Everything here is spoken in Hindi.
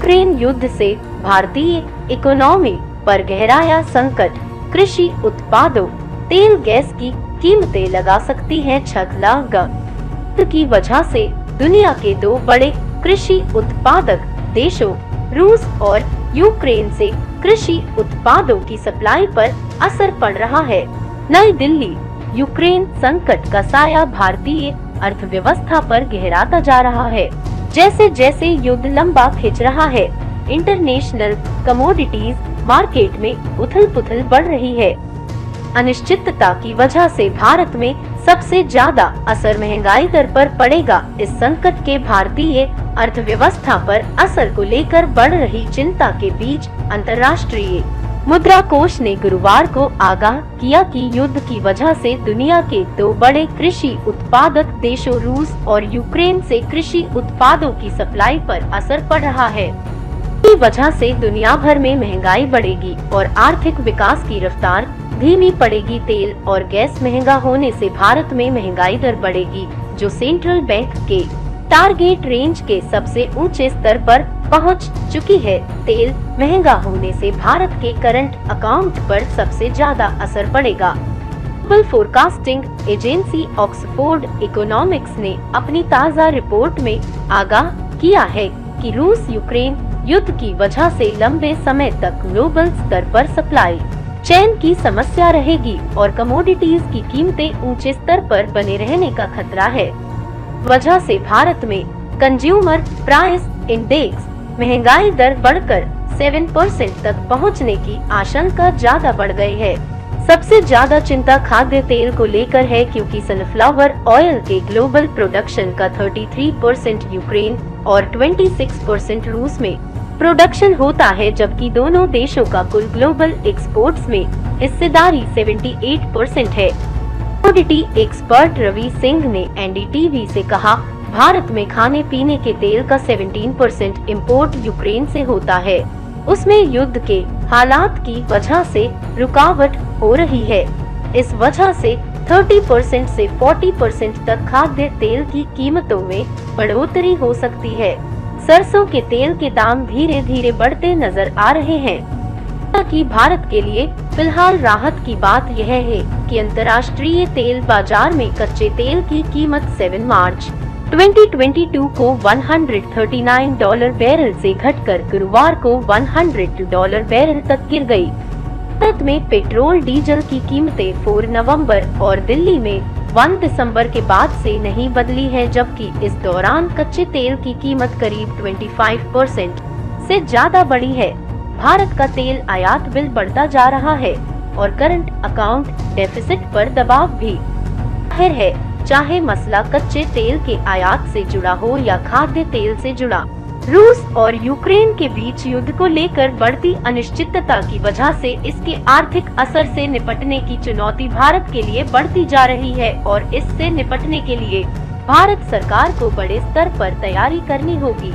यूक्रेन युद्ध से भारतीय इकोनॉमी पर गहराया संकट। कृषि उत्पादों, तेल गैस की कीमतें लगा सकती हैं छलांग। की वजह से दुनिया के दो बड़े कृषि उत्पादक देशों रूस और यूक्रेन से कृषि उत्पादों की सप्लाई पर असर पड़ रहा है। नई दिल्ली। यूक्रेन संकट का साया भारतीय अर्थव्यवस्था पर गहराता जा रहा है। जैसे जैसे युद्ध लंबा खिंच रहा है, इंटरनेशनल कमोडिटीज मार्केट में उथल-पुथल बढ़ रही है। अनिश्चितता की वजह से भारत में सबसे ज्यादा असर महंगाई दर पर पड़ेगा। इस संकट के भारतीय अर्थव्यवस्था पर असर को लेकर बढ़ रही चिंता के बीच अंतर्राष्ट्रीय मुद्रा कोष ने गुरुवार को आगाह किया कि युद्ध की वजह से दुनिया के दो बड़े कृषि उत्पादक देशों रूस और यूक्रेन से कृषि उत्पादों की सप्लाई पर असर पड़ रहा है। इसी वजह से दुनिया भर में महंगाई बढ़ेगी और आर्थिक विकास की रफ्तार धीमी पड़ेगी। तेल और गैस महंगा होने से भारत में महंगाई दर बढ़ेगी, जो सेंट्रल बैंक के टारगेट रेंज के सबसे ऊंचे स्तर पर पहुंच चुकी है। तेल महंगा होने से भारत के करंट अकाउंट पर सबसे ज्यादा असर पड़ेगा। Global forecasting agency Oxford economics ने अपनी ताज़ा रिपोर्ट में आगाह किया है कि रूस यूक्रेन युद्ध की वजह से लंबे समय तक ग्लोबल स्तर पर सप्लाई चेन की समस्या रहेगी और कमोडिटीज की कीमतें ऊंचे स्तर पर बने रहने का खतरा है। वजह से भारत में कंज्यूमर प्राइस इंडेक्स महंगाई दर बढ़कर 7% तक पहुंचने की आशंका ज्यादा बढ़ गई है। सबसे ज्यादा चिंता खाद्य तेल को लेकर है, क्योंकि सनफ्लावर ऑयल के ग्लोबल प्रोडक्शन का 33% यूक्रेन और 26% रूस में प्रोडक्शन होता है, जबकि दोनों देशों का कुल ग्लोबल एक्सपोर्ट्स में हिस्सेदारी 78% है। कमोडिटी एक्सपर्ट रवि सिंह ने एनडीटीवी से कहा, भारत में खाने पीने के तेल का 17% इंपोर्ट यूक्रेन से होता है। उसमें युद्ध के हालात की वजह से रुकावट हो रही है। इस वजह से 30% से 40% तक खाद्य तेल की कीमतों में बढ़ोतरी हो सकती है। सरसों के तेल के दाम धीरे धीरे बढ़ते नजर आ रहे हैं। कि भारत के लिए फिलहाल राहत की बात यह है कि अंतर्राष्ट्रीय तेल बाजार में कच्चे तेल की कीमत 7 मार्च 2022 को $139 बैरल से घटकर गुरुवार को $100 बैरल तक गिर गई। भारत में पेट्रोल डीजल की कीमतें 4 नवंबर और दिल्ली में 1 दिसंबर के बाद से नहीं बदली है, जबकि इस दौरान कच्चे तेल की कीमत करीब 25% से ज्यादा बढ़ी है। भारत का तेल आयात बिल बढ़ता जा रहा है और करंट अकाउंट डेफिसिट पर दबाव भी जाहिर है, चाहे मसला कच्चे तेल के आयात से जुड़ा हो या खाद्य तेल से जुड़ा। रूस और यूक्रेन के बीच युद्ध को लेकर बढ़ती अनिश्चितता की वजह से इसके आर्थिक असर से निपटने की चुनौती भारत के लिए बढ़ती जा रही है और इससे निपटने के लिए भारत सरकार को बड़े स्तर पर तैयारी करनी होगी।